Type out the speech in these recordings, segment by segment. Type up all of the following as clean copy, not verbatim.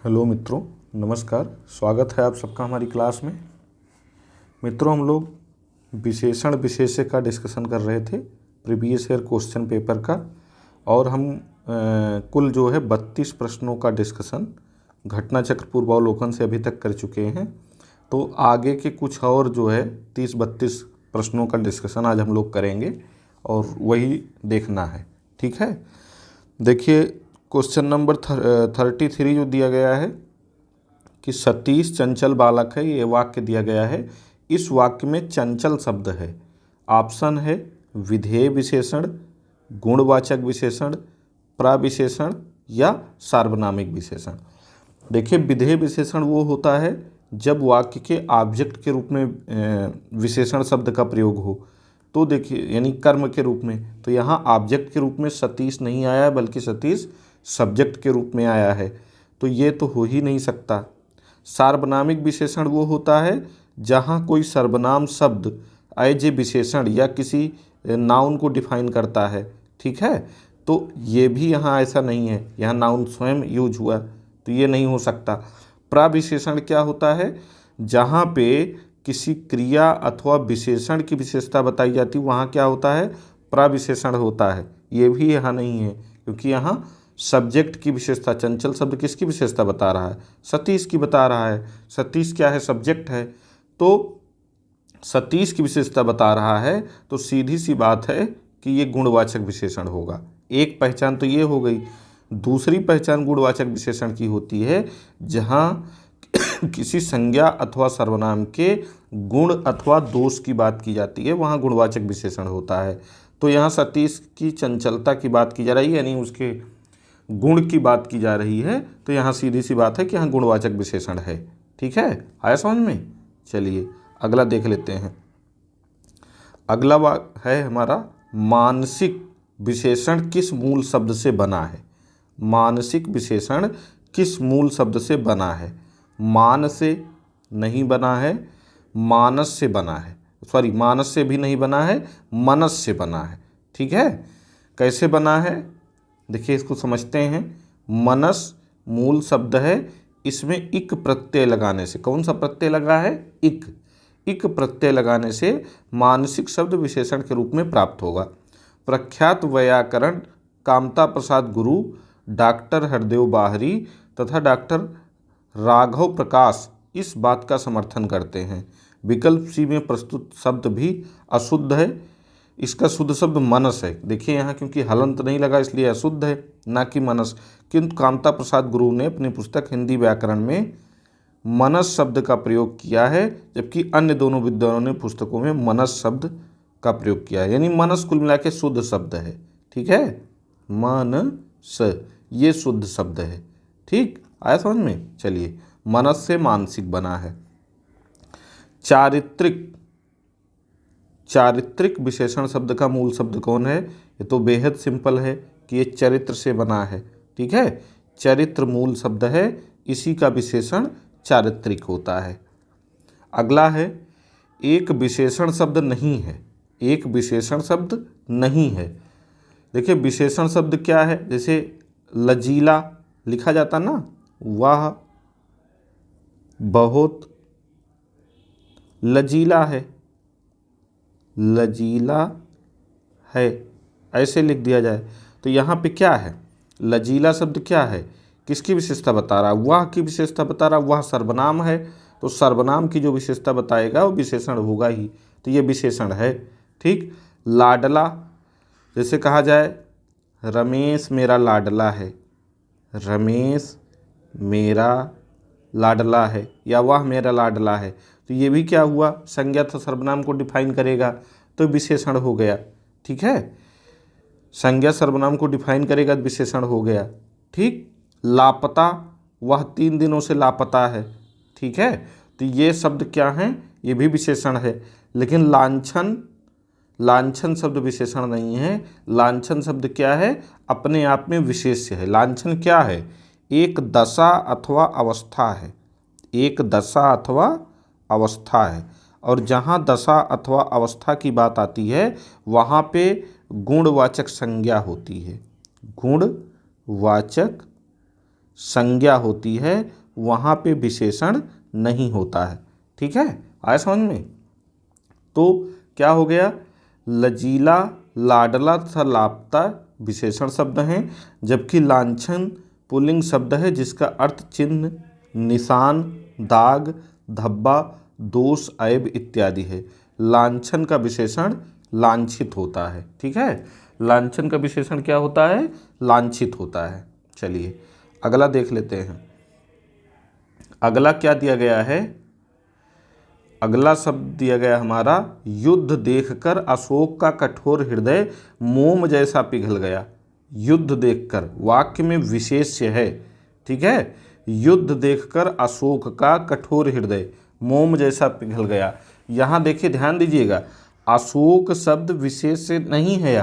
Hello मित्रों, नमस्कार। स्वागत है आप सबका हमारी क्लास में। मित्रों, हम लोग विशेषण विशेष्य का डिस्कशन कर रहे थे, प्रीवियस ईयर क्वेश्चन पेपर का, और हम कुल जो है 32 प्रश्नों का डिस्कशन घटना चक्र पूर्वावलोकन से अभी तक कर चुके हैं। तो आगे के कुछ और जो है 30-32 प्रश्नों का डिस्कशन आज हम लोग करेंगे और वही देखना है। ठीक है, देखिए क्वेश्चन नंबर 33 जो दिया गया है कि सतीश चंचल बालक है, ये वाक्य दिया गया है। इस वाक्य में चंचल शब्द है। ऑप्शन है विधेय विशेषण, गुणवाचक विशेषण, प्रविशेषण या सार्वनामिक विशेषण। देखिए, विधेय विशेषण वो होता है जब वाक्य के ऑब्जेक्ट के रूप में विशेषण शब्द का प्रयोग हो। तो देखिए, यानी कर्म के रूप में, तो यहाँ ऑब्जेक्ट के रूप में सतीश नहीं आया है, बल्कि सतीश सब्जेक्ट के रूप में आया है, तो ये तो हो ही नहीं सकता। सार्वनामिक विशेषण वो होता है जहाँ कोई सर्वनाम शब्द एज ए विशेषण या किसी नाउन को डिफाइन करता है। ठीक है, तो ये भी यहाँ ऐसा नहीं है, यहाँ नाउन स्वयं यूज हुआ, तो ये नहीं हो सकता। प्रविशेषण क्या होता है? जहाँ पे किसी क्रिया अथवा विशेषण की विशेषता बताई जाती है, वहाँ क्या होता है? प्रविशेषण होता है। ये भी यहाँ नहीं है, क्योंकि यहाँ सब्जेक्ट की विशेषता, चंचल शब्द किसकी विशेषता बता रहा है? सतीश की बता रहा है। सतीश क्या है? सब्जेक्ट है। तो सतीश की विशेषता बता रहा है, तो सीधी सी बात है कि ये गुणवाचक विशेषण होगा। एक पहचान तो ये हो गई। दूसरी पहचान गुणवाचक विशेषण की होती है जहाँ किसी संज्ञा अथवा सर्वनाम के गुण अथवा दोष की बात की जाती है, वहाँ गुणवाचक विशेषण होता है। तो यहाँ सतीश की चंचलता की बात की जा रही है, यानी उसके गुण की बात की जा रही है, तो यहाँ सीधी सी बात है कि यहाँ गुणवाचक विशेषण है। ठीक है, आया समझ में? चलिए अगला देख लेते हैं। अगला है हमारा मानसिक विशेषण किस मूल शब्द से बना है? मानसिक विशेषण किस मूल शब्द से बना है? मान से नहीं बना है, मानस से बना है। सॉरी, मानस से भी नहीं बना है, मनस से बना है। ठीक है, कैसे बना है? देखिए, इसको समझते हैं। मनस मूल शब्द है, इसमें इक प्रत्यय लगाने से, कौन सा प्रत्यय लगा है? इक। इक प्रत्यय लगाने से मानसिक शब्द विशेषण के रूप में प्राप्त होगा। प्रख्यात वैयाकरण कामता प्रसाद गुरु, डॉक्टर हरदेव बाहरी तथा डॉक्टर राघव प्रकाश इस बात का समर्थन करते हैं। विकल्प सी में प्रस्तुत शब्द भी अशुद्ध है। इसका शुद्ध शब्द मनस है। देखिए यहाँ क्योंकि हलंत नहीं लगा इसलिए अशुद्ध है, ना कि मनस। किंतु कामता प्रसाद गुरु ने अपनी पुस्तक हिंदी व्याकरण में मनस शब्द का प्रयोग किया है, जबकि अन्य दोनों विद्वानों ने पुस्तकों में मनस शब्द का प्रयोग किया है। यानी मनस कुल मिला के शुद्ध शब्द है। ठीक है, मनस ये शुद्ध शब्द है। ठीक, आया समझ में? चलिए, मनस से मानसिक बना है। चारित्रिक, चारित्रिक विशेषण शब्द का मूल शब्द कौन है? ये तो बेहद सिंपल है कि ये चरित्र से बना है। ठीक है, चरित्र मूल शब्द है, इसी का विशेषण चारित्रिक होता है। अगला है एक विशेषण शब्द नहीं है। एक विशेषण शब्द नहीं है। देखिए, विशेषण शब्द क्या है? जैसे लजीला लिखा जाता ना, वह बहुत लजीला है, लजीला है, ऐसे लिख दिया जाए तो यहाँ पे क्या है? लजीला शब्द क्या है? किसकी विशेषता बता रहा है? वह की विशेषता बता रहा है। वह सर्वनाम है, तो सर्वनाम की जो विशेषता बताएगा वो विशेषण होगा ही, तो ये विशेषण है। ठीक, लाडला, जैसे कहा जाए रमेश मेरा लाडला है, रमेश मेरा लाडला है, या वह मेरा लाडला है, तो ये भी क्या हुआ? संज्ञा था, सर्वनाम को डिफाइन करेगा तो विशेषण हो गया। ठीक है, संज्ञा सर्वनाम को डिफाइन करेगा तो विशेषण हो गया। ठीक, लापता, वह 3 दिनों से लापता है। ठीक है, तो ये शब्द क्या हैं? ये भी विशेषण है। लेकिन लांछन, लांछन शब्द विशेषण नहीं है। लांछन शब्द क्या है? अपने आप में विशेष्य है। लांछन क्या है? एक दशा अथवा अवस्था है। एक दशा अथवा अवस्था है, और जहाँ दशा अथवा अवस्था की बात आती है वहाँ पे गुणवाचक संज्ञा होती है। गुणवाचक संज्ञा होती है वहाँ पे विशेषण नहीं होता है। ठीक है, आया समझ में। तो क्या हो गया, लजीला, लाडला तथा लापता विशेषण शब्द हैं, जबकि लांछन पुल्लिंग शब्द है जिसका अर्थ चिन्ह, निशान, दाग, धब्बा, दोष, ऐब इत्यादि है। लांछन का विशेषण लांछित होता है। ठीक है, लांछन का विशेषण क्या होता है, लांछित होता है। चलिए अगला देख लेते हैं। अगला क्या दिया गया है, अगला शब्द दिया गया हमारा, युद्ध देखकर अशोक का कठोर हृदय मोम जैसा पिघल गया। युद्ध देखकर वाक्य में विशेष्य है। ठीक है, युद्ध देखकर अशोक का कठोर हृदय मोम जैसा पिघल गया। यहाँ देखिए ध्यान दीजिएगा, अशोक शब्द विशेष्य नहीं है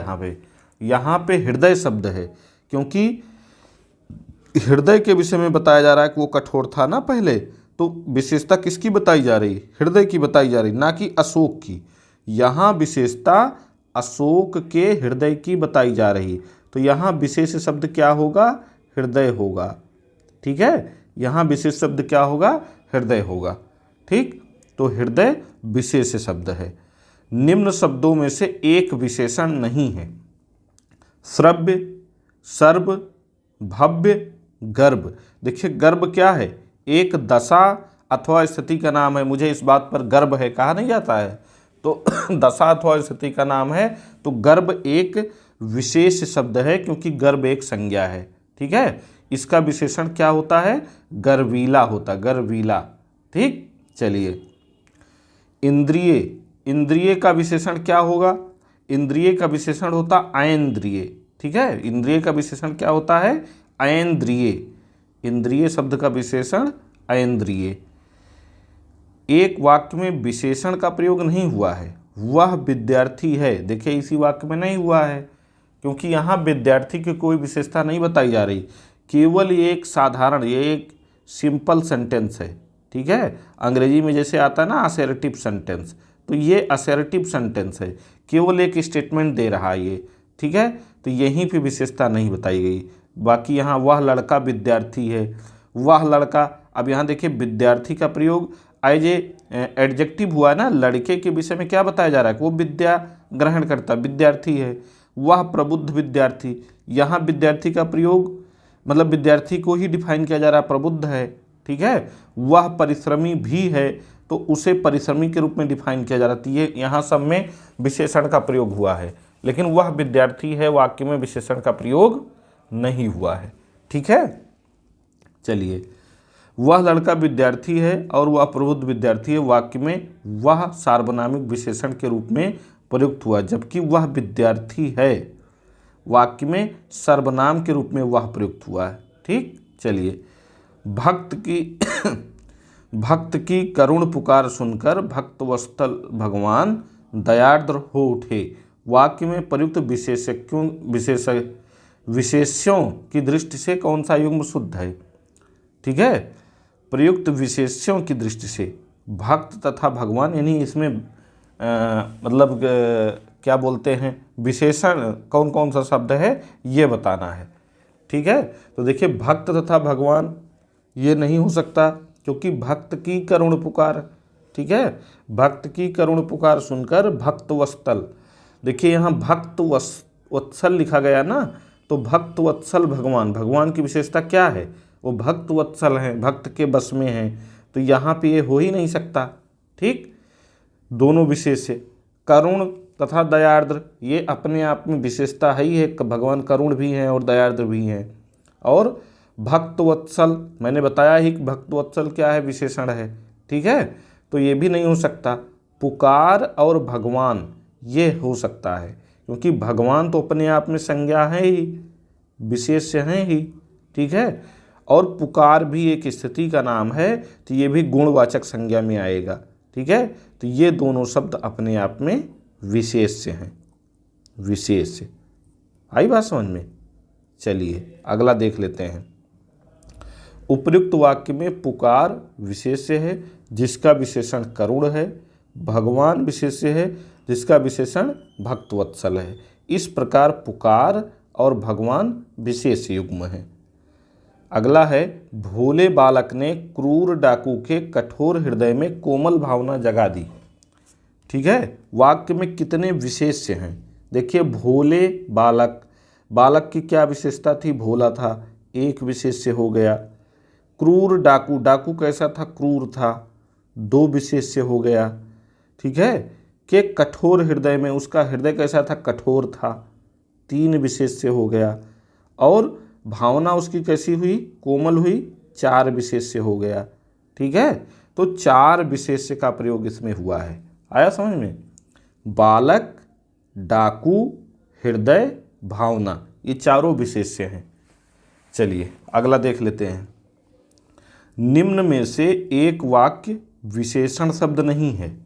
यहाँ पे हृदय शब्द है, क्योंकि हृदय के विषय में बताया जा रहा है कि वो कठोर था ना पहले, तो विशेषता किसकी बताई जा रही, हृदय की बताई जा रही, ना कि अशोक की। यहाँ विशेषता अशोक के हृदय की बताई जा रही, तो यहाँ विशेष शब्द क्या होगा, हृदय होगा। ठीक है, यहाँ विशेष शब्द क्या होगा, हृदय होगा। ठीक, तो हृदय विशेष शब्द है। निम्न शब्दों में से एक विशेषण नहीं है, श्रव्य, सर्व, भव्य, गर्भ। देखिए गर्भ क्या है, एक दशा अथवा स्थिति का नाम है। मुझे इस बात पर गर्व है कहा नहीं जाता है, तो दशा अथवा स्थिति का नाम है, तो गर्भ एक विशेष शब्द है क्योंकि गर्भ एक संज्ञा है। ठीक है, इसका विशेषण क्या होता है, गर्वीला होता, गर्वीला। ठीक, चलिए इंद्रिय, इंद्रिय का विशेषण क्या होगा, इंद्रिय का विशेषण होता ऐन्द्रिय। ठीक है, इंद्रिय का विशेषण क्या होता है, ऐन्द्रिय। इंद्रिय शब्द का विशेषण ऐन्द्रिय। एक वाक्य में विशेषण का प्रयोग नहीं हुआ है, वह विद्यार्थी है। देखिए इसी वाक्य में नहीं हुआ है क्योंकि यहाँ विद्यार्थी की कोई विशेषता नहीं बताई जा रही, केवल ये एक साधारण, ये एक सिंपल सेंटेंस है। ठीक है, अंग्रेजी में जैसे आता है ना असर्टिव सेंटेंस, तो ये असर्टिव सेंटेंस है, केवल एक स्टेटमेंट दे रहा है ये। ठीक है, तो यहीं पे विशेषता नहीं बताई गई। बाकी यहाँ वह लड़का विद्यार्थी है, वह लड़का, अब यहाँ देखिए विद्यार्थी का प्रयोग एज ए एडजेक्टिव हुआ है ना, लड़के के विषय में क्या बताया जा रहा है कि वो विद्या ग्रहण करता विद्यार्थी है। वह प्रबुद्ध विद्यार्थी, यहाँ विद्यार्थी का प्रयोग मतलब विद्यार्थी को ही डिफाइन किया जा रहा है, प्रबुद्ध है। ठीक है, वह परिश्रमी भी है, तो उसे परिश्रमी के रूप में डिफाइन किया जा रहा है। ये यहाँ सब में विशेषण का प्रयोग हुआ है, लेकिन वह विद्यार्थी है वाक्य में विशेषण का प्रयोग नहीं हुआ है। ठीक है, चलिए वह लड़का विद्यार्थी है और वह प्रबुद्ध विद्यार्थी है वाक्य में वह सार्वनामिक विशेषण के रूप में प्रयुक्त हुआ, जबकि वह विद्यार्थी है वाक्य में सर्वनाम के रूप में वह प्रयुक्त हुआ है। ठीक, चलिए भक्त की करुण पुकार सुनकर भक्तवत्सल भगवान दयार्द्र हो उठे। वाक्य में प्रयुक्त विशेष्यों की दृष्टि से कौन सा युग्म शुद्ध है। ठीक है, प्रयुक्त विशेष्यों की दृष्टि से भक्त तथा भगवान, यानी इसमें मतलब क्या बोलते हैं, विशेषण कौन कौन सा शब्द है ये बताना है। ठीक है, तो देखिए भक्त तथा भगवान ये नहीं हो सकता क्योंकि भक्त की करुण पुकार। ठीक है, भक्त की करुण पुकार सुनकर भक्तवत्सल, देखिए यहाँ भक्तवत्सल लिखा गया ना, तो भक्तवत्सल भगवान, भगवान की विशेषता क्या है, वो भक्तवत्सल हैं, भक्त के बस में हैं, तो यहाँ पे ये हो ही नहीं सकता। ठीक, दोनों विशेष है, करुण तथा दयार्द्र ये अपने आप में विशेषता है ही है, भगवान करुण भी हैं और दयार्द्र भी हैं। और भक्तवत्सल मैंने बताया ही कि भक्तवत्सल क्या है, विशेषण है। ठीक है, तो ये भी नहीं हो सकता। पुकार और भगवान ये हो सकता है क्योंकि भगवान तो अपने आप में संज्ञा है ही, विशेष्य हैं ही। ठीक है, और पुकार भी एक स्थिति का नाम है, तो ये भी गुणवाचक संज्ञा में आएगा। ठीक है, तो ये दोनों शब्द अपने आप में विशेष्य हैं, विशेष्य। आई बात समझ में। चलिए अगला देख लेते हैं। उपर्युक्त वाक्य में पुकार विशेष्य है जिसका विशेषण करुण है, भगवान विशेष्य है जिसका विशेषण भक्तवत्सल है। इस प्रकार पुकार और भगवान विशेष युग्म है। अगला है भोले बालक ने क्रूर डाकू के कठोर हृदय में कोमल भावना जगा दी। ठीक है, वाक्य में कितने विशेष्य हैं? देखिए, भोले बालक, बालक की क्या विशेषता थी? भोला था, एक विशेष्य हो गया। क्रूर डाकू, डाकू कैसा था? क्रूर था, दो विशेष्य हो गया। ठीक है, के कठोर हृदय में, उसका हृदय कैसा था? कठोर था, तीन विशेष्य हो गया। और भावना उसकी कैसी हुई? कोमल हुई, चार विशेष्य हो गया। ठीक है, तो चार विशेष्य का प्रयोग इसमें हुआ है। आया समझ में? बालक, डाकू, हृदय, भावना, ये चारों विशेष्य हैं। चलिए अगला देख लेते हैं। निम्न में से एक वाक्य विशेषण शब्द नहीं है।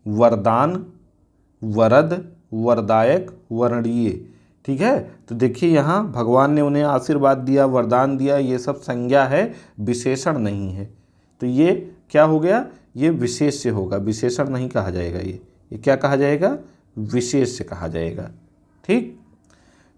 वरदान, वरद, वरदायक, वर्णीय। ठीक है, तो देखिए यहाँ भगवान ने उन्हें आशीर्वाद दिया, वरदान दिया, ये सब संज्ञा है, विशेषण नहीं है। तो ये क्या हो गया? ये विशेष्य होगा, विशेषण नहीं कहा जाएगा। ये क्या कहा जाएगा? विशेष्य कहा जाएगा। ठीक,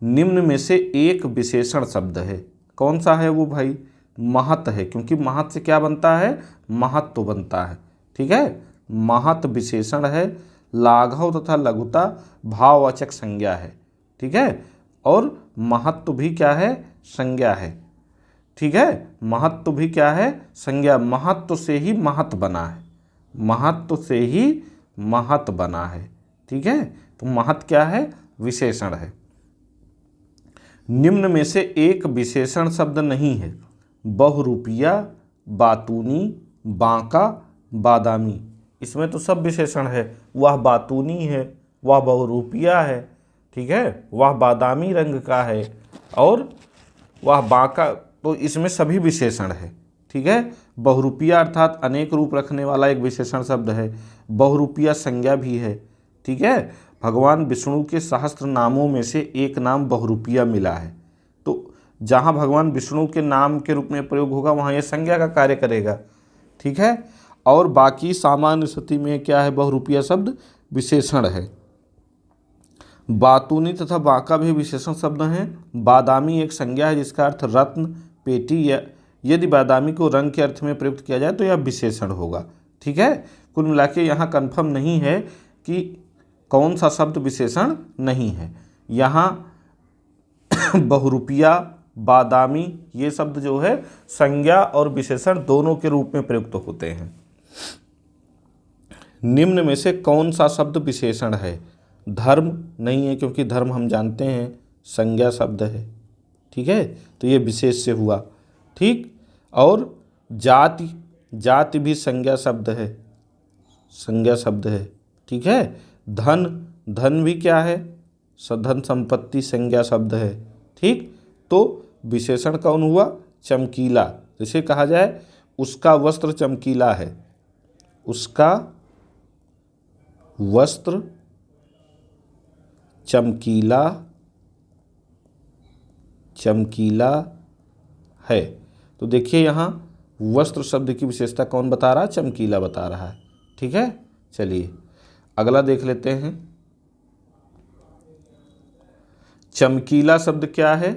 निम्न में से एक विशेषण शब्द है। कौन सा है वो भाई? महत है, क्योंकि महत से क्या बनता है? महत्व बनता है। ठीक है, महत विशेषण है, लाघव तथा लघुता भाववाचक संज्ञा है। ठीक है, और महत्व भी क्या है? संज्ञा है। ठीक है, महत्व भी क्या है? संज्ञा। महत्व से ही महत बना है, महत्व से ही महत बना है। ठीक है, तो महत क्या है? विशेषण है। निम्न में से एक विशेषण शब्द नहीं है। बहुरूपिया, बातूनी, बांका, बादामी। इसमें तो सब विशेषण है। वह बातूनी है, वह बहुरूपिया है, ठीक है, वह बादामी रंग का है, और वह बांका, तो इसमें सभी विशेषण है। ठीक है, बहुरूपिया अर्थात अनेक रूप रखने वाला एक विशेषण शब्द है। बहुरूपिया संज्ञा भी है। ठीक है, भगवान विष्णु के सहस्त्र नामों में से एक नाम बहुरूपिया मिला है। तो जहाँ भगवान विष्णु के नाम के रूप में प्रयोग होगा वहाँ यह संज्ञा का कार्य करेगा। ठीक है, और बाकी सामान्य स्थिति में क्या है? बहुरूपिया शब्द विशेषण है। बातूनी तथा बांका भी विशेषण शब्द हैं। बादामी एक संज्ञा है जिसका अर्थ रत्न, पेटी, या यदि बादामी को रंग के अर्थ में प्रयुक्त किया जाए तो यह विशेषण होगा। ठीक है, कुल मिला के यहाँ कन्फर्म नहीं है कि कौन सा शब्द विशेषण नहीं है। यहाँ बहुरूपिया, बादामी, ये शब्द जो है संज्ञा और विशेषण दोनों के रूप में प्रयुक्त होते हैं। निम्न में से कौन सा शब्द विशेषण है? धर्म नहीं है, क्योंकि धर्म हम जानते हैं संज्ञा शब्द है। ठीक है, तो ये विशेष से हुआ। ठीक, और जाति, जाति भी संज्ञा शब्द है, संज्ञा शब्द है। ठीक है, धन, धन भी क्या है? धन संपत्ति संज्ञा शब्द है। ठीक, तो विशेषण कौन हुआ? चमकीला। जैसे कहा जाए उसका वस्त्र चमकीला है, उसका वस्त्र चमकीला, चमकीला है। तो देखिए यहाँ वस्त्र शब्द की विशेषता कौन बता रहा है? चमकीला बता रहा है। ठीक है, चलिए अगला देख लेते हैं। चमकीला शब्द क्या है?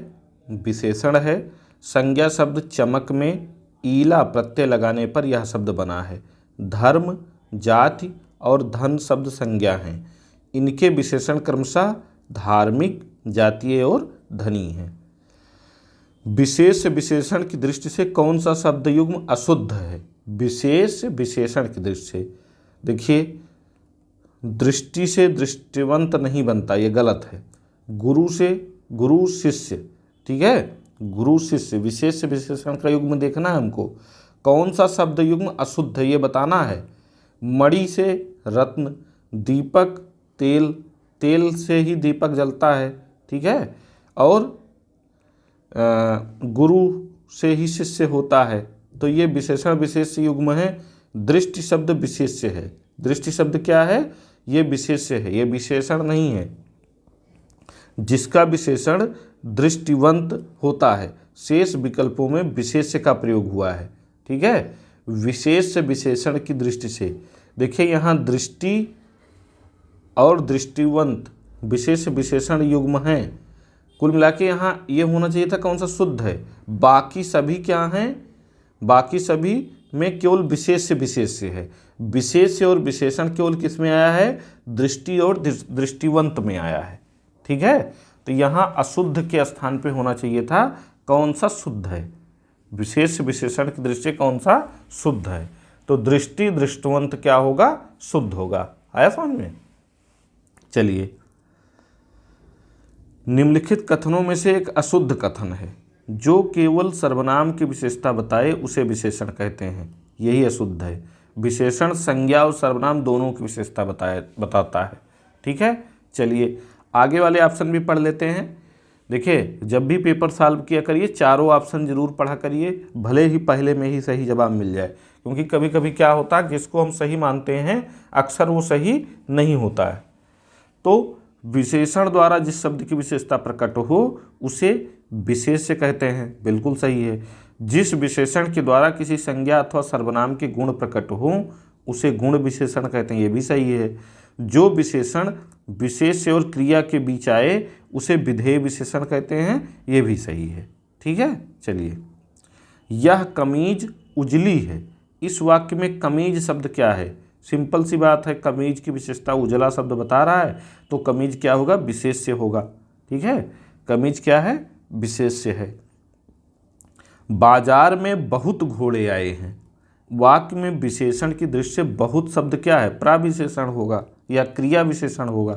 विशेषण है। संज्ञा शब्द चमक में ईला प्रत्यय लगाने पर यह शब्द बना है। धर्म, जाति और धन शब्द संज्ञा हैं। इनके विशेषण क्रमशः धार्मिक, जातीय और धनी हैं। विशेष विशेषण की दृष्टि से कौन सा शब्द युग्म अशुद्ध है? विशेष विशेषण की दृष्टि से देखिए, दृष्टि से दृष्टिवंत नहीं बनता, ये गलत है। गुरु से गुरु शिष्य, ठीक है, गुरु शिष्य, विशेष विशेषण का युग्म देखना है हमको। कौन सा शब्द युग्म अशुद्ध है ये बताना है। मणि से रत्न, दीपक तेल, तेल से ही दीपक जलता है, ठीक है, और गुरु से ही शिष्य होता है। तो ये विशेषण विशेष युग्म है। दृष्टि शब्द विशेष्य है। दृष्टि शब्द क्या है? ये विशेष्य है, ये विशेषण नहीं है। जिसका विशेषण दृष्टिवंत होता है, शेष विकल्पों में विशेष्य का प्रयोग हुआ है। ठीक है, विशेष विशेषण की दृष्टि से देखिए, यहाँ दृष्टि और दृष्टिवंत विशेष विशेषण युग्म हैं। कुल मिला के यहाँ ये होना चाहिए था कौन सा, शुद्ध है। बाकी सभी क्या हैं, बाकी सभी में केवल विशेष्य विशेष्य है। विशेष्य और विशेषण केवल किस में आया है, दृष्टि और दृष्टिवंत में आया है। ठीक है, तो यहाँ अशुद्ध के स्थान पे होना चाहिए था कौन सा, शुद्ध है। विशेष विशेषण की दृष्टि कौन सा, शुद्ध है। तो दृष्टि दृष्टवंत क्या होगा, शुद्ध होगा। आया समझ में। चलिए, निम्नलिखित कथनों में से एक अशुद्ध कथन है, जो केवल सर्वनाम की विशेषता बताए उसे विशेषण कहते हैं, यही अशुद्ध है। विशेषण संज्ञा और सर्वनाम दोनों की विशेषता बताता है। ठीक है, चलिए आगे वाले ऑप्शन भी पढ़ लेते हैं। देखिए, जब भी पेपर सॉल्व किया करिए चारों ऑप्शन जरूर पढ़ा करिए, भले ही पहले में ही सही जवाब मिल जाए, क्योंकि कभी कभी क्या होता है, जिसको हम सही मानते हैं अक्सर वो सही नहीं होता है। तो विशेषण द्वारा जिस शब्द की विशेषता प्रकट हो उसे विशेष्य कहते हैं, बिल्कुल सही है। जिस विशेषण के द्वारा किसी संज्ञा अथवा सर्वनाम के गुण प्रकट हो उसे गुण विशेषण कहते हैं, ये भी सही है। जो विशेषण विशेष्य और क्रिया के बीच आए उसे विधेय विशेषण कहते हैं, ये भी सही है। ठीक है, चलिए, यह कमीज उजली है, इस वाक्य में कमीज शब्द क्या है, सिंपल सी बात है, कमीज की विशेषता उजला शब्द बता रहा है, तो कमीज क्या होगा, विशेष्य होगा। ठीक है, कमीज क्या है, विशेष्य है। बाजार में बहुत घोड़े आए हैं, वाक्य में विशेषण की दृष्टि से बहुत शब्द क्या है, प्रविशेषण होगा या क्रिया विशेषण होगा,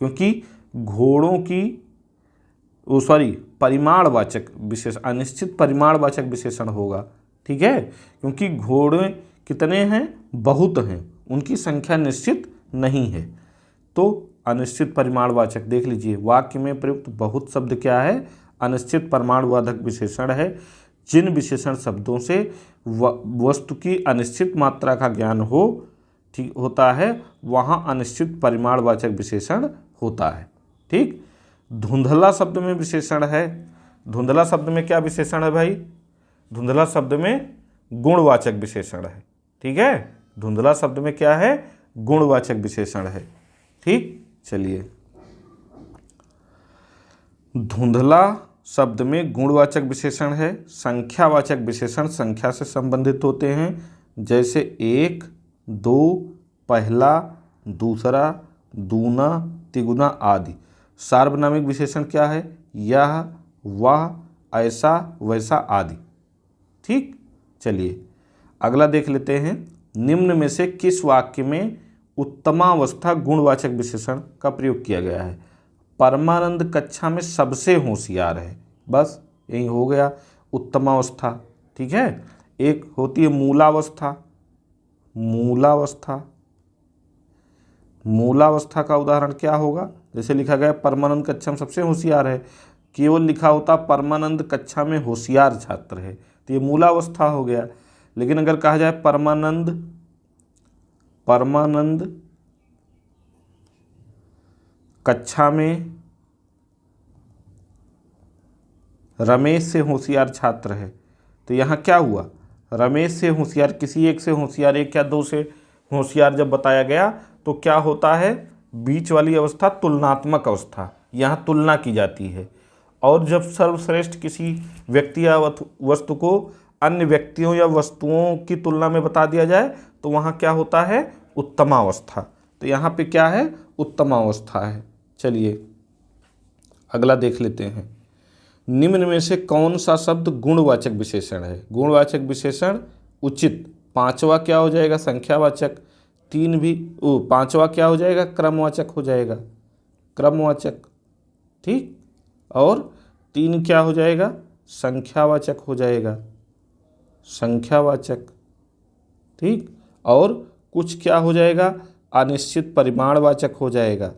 क्योंकि घोड़ों की परिमाणवाचक विशेष अनिश्चित परिमाणवाचक विशेषण होगा। ठीक है, क्योंकि घोड़े कितने हैं, बहुत हैं, उनकी संख्या निश्चित नहीं है, तो अनिश्चित परिमाणवाचक। देख लीजिए, वाक्य में प्रयुक्त बहुत शब्द क्या है, अनिश्चित परिमाणवाचक विशेषण है। जिन विशेषण शब्दों से वस्तु की अनिश्चित मात्रा का ज्ञान होता है वहाँ अनिश्चित परिमाणवाचक विशेषण होता है। ठीक, धुंधला शब्द में विशेषण है। धुंधला शब्द में क्या विशेषण है भाई, धुंधला शब्द में गुणवाचक विशेषण है। ठीक है, धुंधला शब्द में क्या है, गुणवाचक विशेषण है। ठीक, चलिए, धुंधला शब्द में गुणवाचक विशेषण है। संख्यावाचक विशेषण संख्या से संबंधित होते हैं, जैसे एक, दो, पहला, दूसरा, दूना, तिगुना आदि। सार्वनामिक विशेषण क्या है, यह, वह, ऐसा, वैसा आदि। ठीक, चलिए अगला देख लेते हैं। निम्न में से किस वाक्य में उत्तमावस्था गुणवाचक विशेषण का प्रयोग किया गया है। परमानंद कक्षा में सबसे होशियार है, बस यही हो गया उत्तमावस्था। ठीक है, एक होती है मूलावस्था। मूलावस्था, मूलावस्था का उदाहरण क्या होगा, जैसे लिखा गया परमानंद कक्षा में सबसे होशियार है, केवल लिखा होता परमानंद कक्षा में होशियार छात्र है, तो ये मूलावस्था हो गया। लेकिन अगर कहा जाए परमानंद कक्षा में रमेश से होशियार छात्र है, तो यहाँ क्या हुआ, रमेश से होशियार, किसी एक से होशियार, एक या दो से होशियार जब बताया गया तो क्या होता है, बीच वाली अवस्था तुलनात्मक अवस्था, यहाँ तुलना की जाती है। और जब सर्वश्रेष्ठ किसी व्यक्ति या वस्तु को अन्य व्यक्तियों या वस्तुओं की तुलना में बता दिया जाए तो वहाँ क्या होता है, उत्तमावस्था। तो यहाँ पे क्या है, उत्तमावस्था है। चलिए अगला देख लेते हैं। निम्न में से कौन सा शब्द गुणवाचक विशेषण है। गुणवाचक विशेषण उचित, पांचवा क्या हो जाएगा, संख्यावाचक, तीन भी पांचवा क्या हो जाएगा, क्रमवाचक हो जाएगा, क्रमवाचक। ठीक, और तीन क्या हो जाएगा, संख्यावाचक हो जाएगा, संख्यावाचक। ठीक, और कुछ क्या हो जाएगा, अनिश्चित परिमाणवाचक हो जाएगा,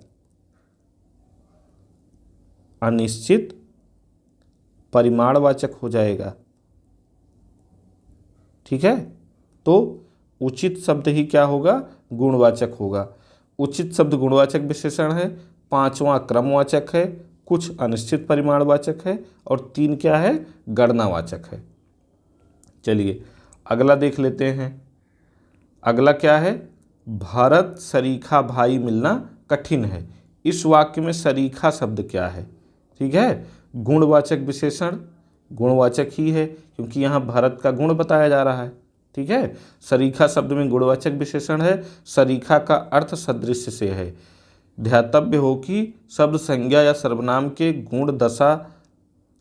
अनिश्चित परिमाणवाचक हो जाएगा। ठीक है, तो उचित शब्द ही क्या होगा, गुणवाचक होगा। उचित शब्द गुणवाचक विशेषण है, पांचवा क्रमवाचक है, कुछ अनिश्चित परिमाणवाचक है, और तीन क्या है, गणनावाचक है। चलिए अगला देख लेते हैं। अगला क्या है, भरत सरीखा भाई मिलना कठिन है, इस वाक्य में सरीखा शब्द क्या है। ठीक है, गुणवाचक विशेषण गुणवाचक ही है क्योंकि यहाँ भारत का गुण बताया जा रहा है। ठीक है। सरीखा शब्द में गुणवाचक विशेषण है। सरीखा का अर्थ सदृश्य से है। ध्यातव्य हो कि शब्द संज्ञा या सर्वनाम के गुण, दशा,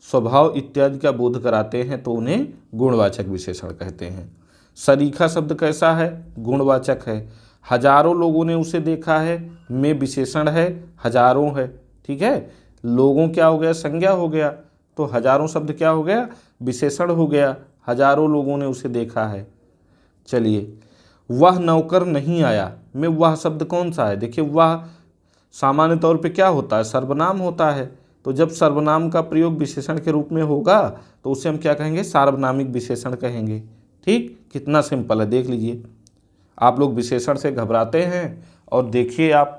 स्वभाव इत्यादि का बोध कराते हैं तो उन्हें गुणवाचक विशेषण कहते हैं। सरीखा शब्द कैसा है? गुणवाचक है। हजारों लोगों ने उसे देखा है, में विशेषण है, हजारों है। ठीक है। लोगों क्या हो गया? संज्ञा हो गया, तो हजारों शब्द क्या हो गया? विशेषण हो गया। हजारों लोगों ने उसे देखा है। चलिए, वह नौकर नहीं आया में वह शब्द कौन सा है? देखिए, वह सामान्य तौर पे क्या होता है? सर्वनाम होता है। तो जब सर्वनाम का प्रयोग विशेषण के रूप में होगा तो उसे हम क्या कहेंगे? सार्वनामिक विशेषण कहेंगे। ठीक, कितना सिंपल है, देख लीजिए। आप लोग विशेषण से घबराते हैं और देखिए, आप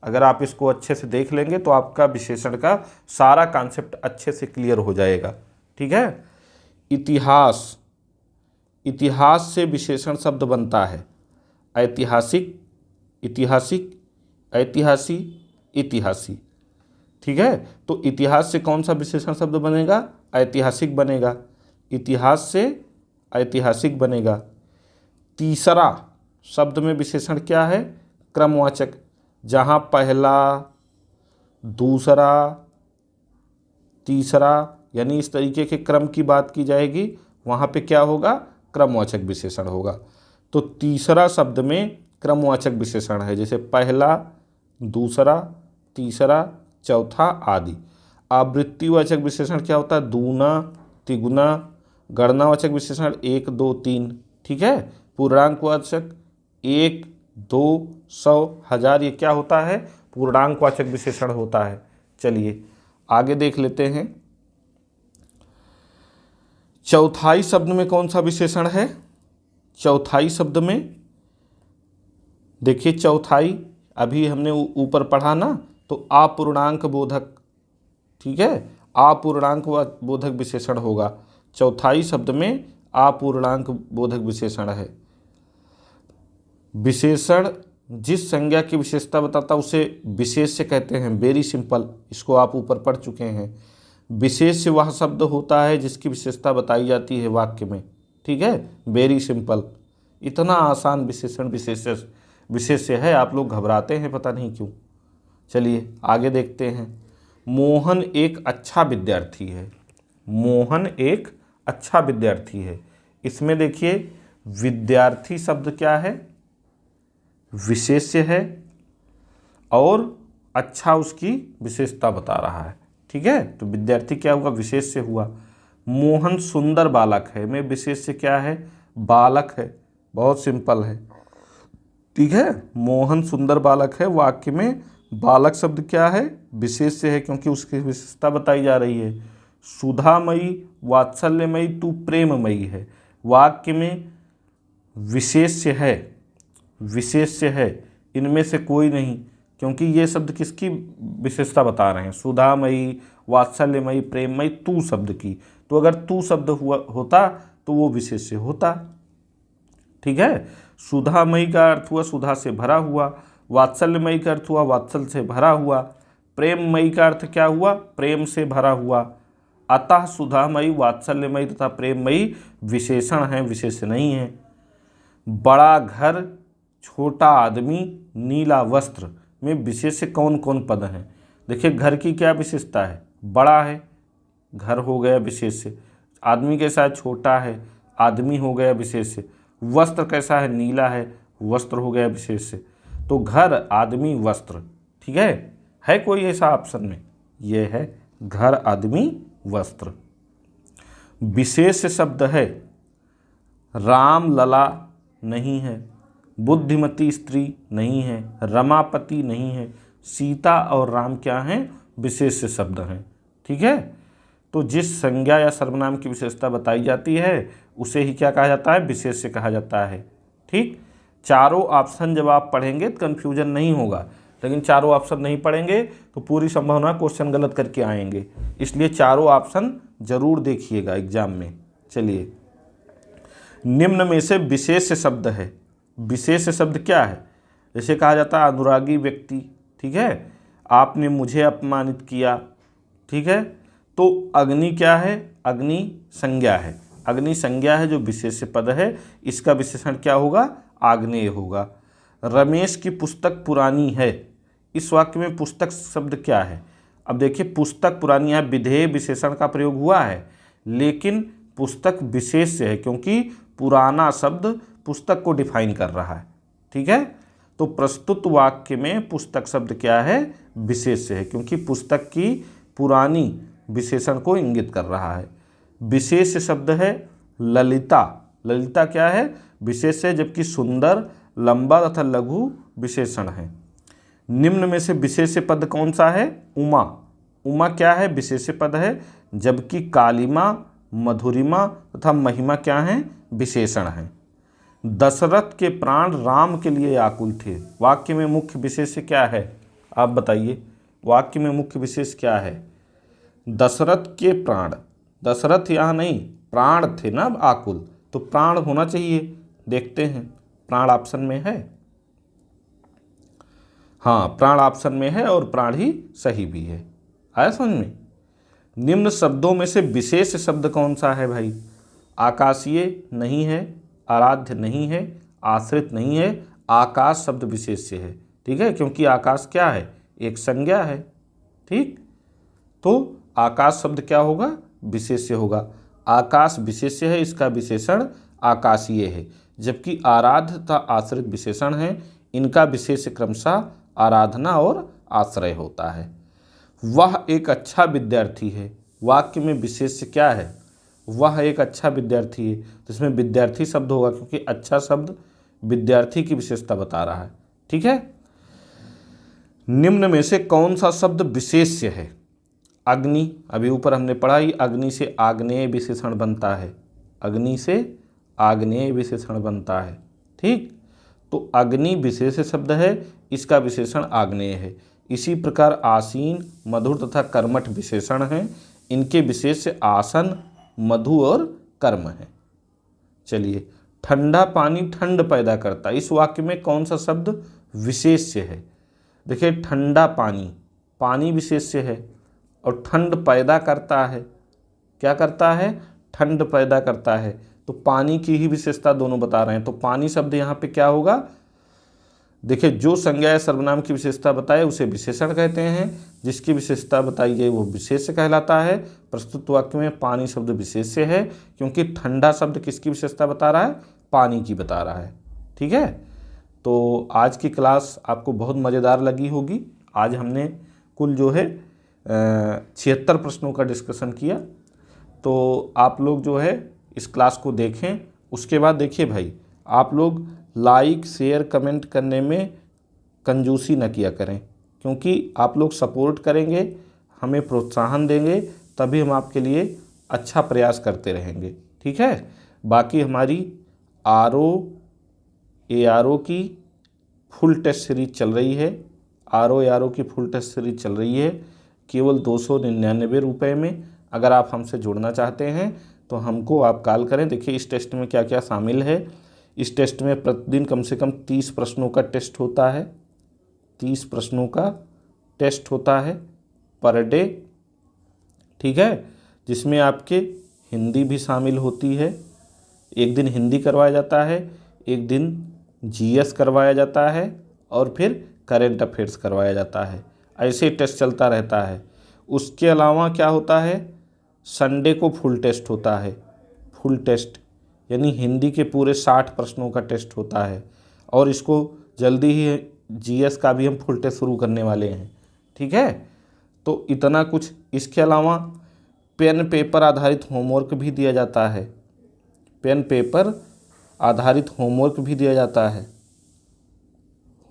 अगर आप इसको अच्छे से देख लेंगे तो आपका विशेषण का सारा कॉन्सेप्ट अच्छे से क्लियर हो जाएगा। ठीक है। इतिहास, इतिहास से विशेषण शब्द बनता है। ऐतिहासिक, इतिहासिक, ऐतिहासी, इतिहासी। ठीक है। तो इतिहास से कौन सा विशेषण शब्द बनेगा? ऐतिहासिक बनेगा। इतिहास से ऐतिहासिक बनेगा। तीसरा शब्द में विशेषण क्या है? क्रमवाचक। जहाँ पहला, दूसरा, तीसरा यानी इस तरीके के क्रम की बात की जाएगी, वहाँ पे क्या होगा? क्रमवाचक विशेषण होगा। तो तीसरा शब्द में क्रमवाचक विशेषण है, जैसे पहला, दूसरा, तीसरा, चौथा आदि। आवृत्तिवाचक विशेषण क्या होता है? दूना, तिगुना। गणनावाचक विशेषण 1, 2, 3। ठीक है। पूर्णांकवाचक 1, 2, 100, 1000, ये क्या होता है? पूर्णांकवाचक विशेषण होता है। चलिए आगे देख लेते हैं। चौथाई शब्द में कौन सा विशेषण है? चौथाई शब्द में देखिए, चौथाई अभी हमने ऊपर पढ़ा ना, तो अपूर्णांक बोधक। ठीक है। अपूर्णांक बोधक विशेषण होगा। चौथाई शब्द में अपूर्णांक बोधक विशेषण है। विशेषण जिस संज्ञा की विशेषता बताता उसे विशेष्य कहते हैं। वेरी सिंपल, इसको आप ऊपर पढ़ चुके हैं। विशेष्य वह शब्द होता है जिसकी विशेषता बताई जाती है वाक्य में। ठीक है। वेरी सिंपल, इतना आसान विशेषण विशेष्य है, आप लोग घबराते हैं पता नहीं क्यों। चलिए आगे देखते हैं। मोहन एक अच्छा विद्यार्थी है। मोहन एक अच्छा विद्यार्थी है। इसमें देखिए, विद्यार्थी शब्द क्या है? विशेष्य है और अच्छा उसकी विशेषता बता रहा है। ठीक है। तो विद्यार्थी क्या हुआ? विशेष्य हुआ। मोहन सुंदर बालक है में विशेष्य क्या है? बालक है। बहुत सिंपल है। ठीक है। मोहन सुंदर बालक है, वाक्य में बालक शब्द क्या है? विशेष्य है क्योंकि उसकी विशेषता बताई जा रही है। सुधामयी, वात्सल्यमयी, तू प्रेममयी है, वाक्य में विशेष्य है। विशेष्य है, इनमें से कोई नहीं, क्योंकि ये शब्द किसकी विशेषता बता रहे हैं? सुधामयी, वात्सल्यमयी, प्रेममयी, तू शब्द की। तो अगर तू शब्द होता तो वो विशेष्य होता। ठीक है। सुधामयी का अर्थ हुआ सुधा से भरा हुआ। वात्सल्यमयी का अर्थ हुआ वात्सल से भरा हुआ। प्रेममयी का अर्थ क्या हुआ? प्रेम से भरा हुआ। अतः सुधामयी, वात्सल्यमयी तथा प्रेममयी विशेषण हैं, विशेष्य नहीं है। बड़ा घर, छोटा आदमी, नीला वस्त्र में विशेष्य कौन कौन पद हैं? देखिए, घर की क्या विशेषता है? बड़ा है, घर हो गया विशेष्य। आदमी कैसा है? छोटा है, आदमी हो गया विशेष्य। वस्त्र कैसा है? नीला है, वस्त्र हो गया विशेष्य। तो घर, आदमी, वस्त्र। ठीक है कोई ऐसा ऑप्शन में? यह है घर, आदमी, वस्त्र। विशेष शब्द है राम लला नहीं है, बुद्धिमती स्त्री नहीं है, रमापति नहीं है। सीता और राम क्या हैं? विशेष शब्द हैं। ठीक है। तो जिस संज्ञा या सर्वनाम की विशेषता बताई जाती है उसे ही क्या कहा जाता है? विशेष्य कहा जाता है। ठीक। चारों ऑप्शन जब आप पढ़ेंगे तो कन्फ्यूजन नहीं होगा, लेकिन चारों ऑप्शन नहीं पढ़ेंगे तो पूरी संभावना क्वेश्चन गलत करके आएंगे, इसलिए चारों ऑप्शन जरूर देखिएगा एग्जाम में। चलिए, निम्न में से विशेष शब्द है। विशेष शब्द क्या है? जैसे कहा जाता है अनुरागी व्यक्ति। ठीक है। आपने मुझे अपमानित किया। ठीक है। तो अग्नि क्या है? अग्नि संज्ञा है। अग्नि संज्ञा है जो विशेष्य पद है, इसका विशेषण क्या होगा? आग्नेय होगा। रमेश की पुस्तक पुरानी है, इस वाक्य में पुस्तक शब्द क्या है? अब देखिए, पुस्तक पुरानी है, विधेय विशेषण का प्रयोग हुआ है, लेकिन पुस्तक विशेष्य है क्योंकि पुराना शब्द पुस्तक को डिफाइन कर रहा है। ठीक है, तो प्रस्तुत वाक्य में पुस्तक शब्द क्या है? विशेष्य है, क्योंकि पुस्तक की पुरानी विशेषण को इंगित कर रहा है। विशेष्य शब्द है ललिता। ललिता क्या है? विशेष्य है, जबकि सुंदर, लंबा तथा लघु विशेषण है। निम्न में से विशेष्य पद कौन सा है? उमा। उमा क्या है? विशेष्य पद है, जबकि कालिमा, मधुरिमा तथा महिमा क्या है? विशेषण है। दशरथ के प्राण राम के लिए आकुल थे, वाक्य में मुख्य विशेष्य क्या है? आप बताइए, वाक्य में मुख्य विशेष क्या है? दशरथ के प्राण, दशरथ यहाँ नहीं, प्राण थे ना आकुल, तो प्राण होना चाहिए। देखते हैं, प्राण ऑप्शन में है? हाँ, प्राण ऑप्शन में है और प्राण ही सही भी है। आया समझ में? निम्न शब्दों में से विशेष शब्द कौन सा है भाई? आकाशीय नहीं है, आराध्य नहीं है, आश्रित नहीं है, आकाश शब्द विशेष्य है। ठीक है, क्योंकि आकाश क्या है? एक संज्ञा है। ठीक, तो आकाश शब्द क्या होगा? विशेष्य होगा। आकाश विशेष्य है, इसका विशेषण आकाशीय है, जबकि आराध्य तथा आश्रित विशेषण है, इनका विशेष्य क्रमशः आराधना और आश्रय होता है। वह एक अच्छा विद्यार्थी है, वाक्य में विशेष्य क्या है? वह एक अच्छा विद्यार्थी है, तो इसमें विद्यार्थी शब्द होगा, क्योंकि अच्छा शब्द विद्यार्थी की विशेषता बता रहा है। ठीक है, निम्न में से कौन सा शब्द विशेष्य है? अग्नि, अभी ऊपर हमने पढ़ा ही, अग्नि से आग्नेय विशेषण बनता है। अग्नि से आग्नेय विशेषण बनता है। ठीक, तो अग्नि विशेष शब्द है, इसका विशेषण आग्नेय है। इसी प्रकार आसीन, मधुर तथा कर्मठ विशेषण हैं, इनके विशेष्य आसन, मधु और कर्म है। चलिए, ठंडा पानी ठंड पैदा करता, इस वाक्य में कौन सा शब्द विशेष्य है? देखिए, ठंडा पानी, पानी विशेष्य है, और ठंड पैदा करता है। क्या करता है? ठंड पैदा करता है, तो पानी की ही विशेषता दोनों बता रहे हैं, तो पानी शब्द यहाँ पे क्या होगा? देखिए, जो संज्ञा या सर्वनाम की विशेषता बताए उसे विशेषण कहते हैं, जिसकी विशेषता बताई गई वो विशेष्य कहलाता है। प्रस्तुत वाक्य में पानी शब्द विशेष्य है, क्योंकि ठंडा शब्द किसकी विशेषता बता रहा है? पानी की बता रहा है। ठीक है, तो आज की क्लास आपको बहुत मज़ेदार लगी होगी। आज हमने कुल जो है 76 प्रश्नों का डिस्कशन किया, तो आप लोग जो है इस क्लास को देखें। उसके बाद देखिए भाई, आप लोग लाइक, शेयर, कमेंट करने में कंजूसी न किया करें, क्योंकि आप लोग सपोर्ट करेंगे, हमें प्रोत्साहन देंगे, तभी हम आपके लिए अच्छा प्रयास करते रहेंगे। ठीक है, बाकी हमारी ARO की फुल टेस्ट सीरीज चल रही है। ARO की फुल टेस्ट सीरीज चल रही है केवल 299 रुपये में। अगर आप हमसे जुड़ना चाहते हैं तो हमको आप कॉल करें। देखिए, इस टेस्ट में क्या क्या शामिल है। इस टेस्ट में प्रतिदिन कम से कम 30 प्रश्नों का टेस्ट होता है। 30 प्रश्नों का टेस्ट होता है पर डे। ठीक है, जिसमें आपके हिंदी भी शामिल होती है। एक दिन हिंदी करवाया जाता है, एक दिन GS करवाया जाता है, और फिर करेंट अफेयर्स करवाया जाता है। ऐसे टेस्ट चलता रहता है। उसके अलावा क्या होता है? संडे को फुल टेस्ट होता है। फुल टेस्ट यानी हिंदी के पूरे 60 प्रश्नों का टेस्ट होता है, और इसको जल्दी ही GS का भी हम फुल टेस्ट शुरू करने वाले हैं। ठीक है, तो इतना कुछ। इसके अलावा पेन पेपर आधारित होमवर्क भी दिया जाता है। पेन पेपर आधारित होमवर्क भी दिया जाता है।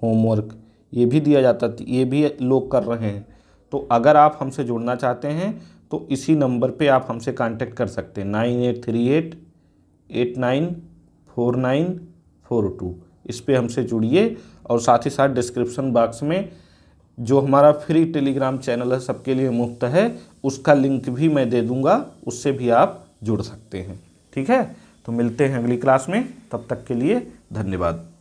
होमवर्क ये भी दिया जाता है, ये भी लोग कर रहे हैं। तो अगर आप हमसे जुड़ना चाहते हैं तो इसी नंबर पे आप हमसे कांटेक्ट कर सकते हैं, 9838894942। इस पे हमसे जुड़िए, और साथ ही साथ डिस्क्रिप्शन बॉक्स में जो हमारा फ्री टेलीग्राम चैनल है, सबके लिए मुफ्त है, उसका लिंक भी मैं दे दूंगा, उससे भी आप जुड़ सकते हैं। ठीक है, तो मिलते हैं अगली क्लास में, तब तक के लिए धन्यवाद।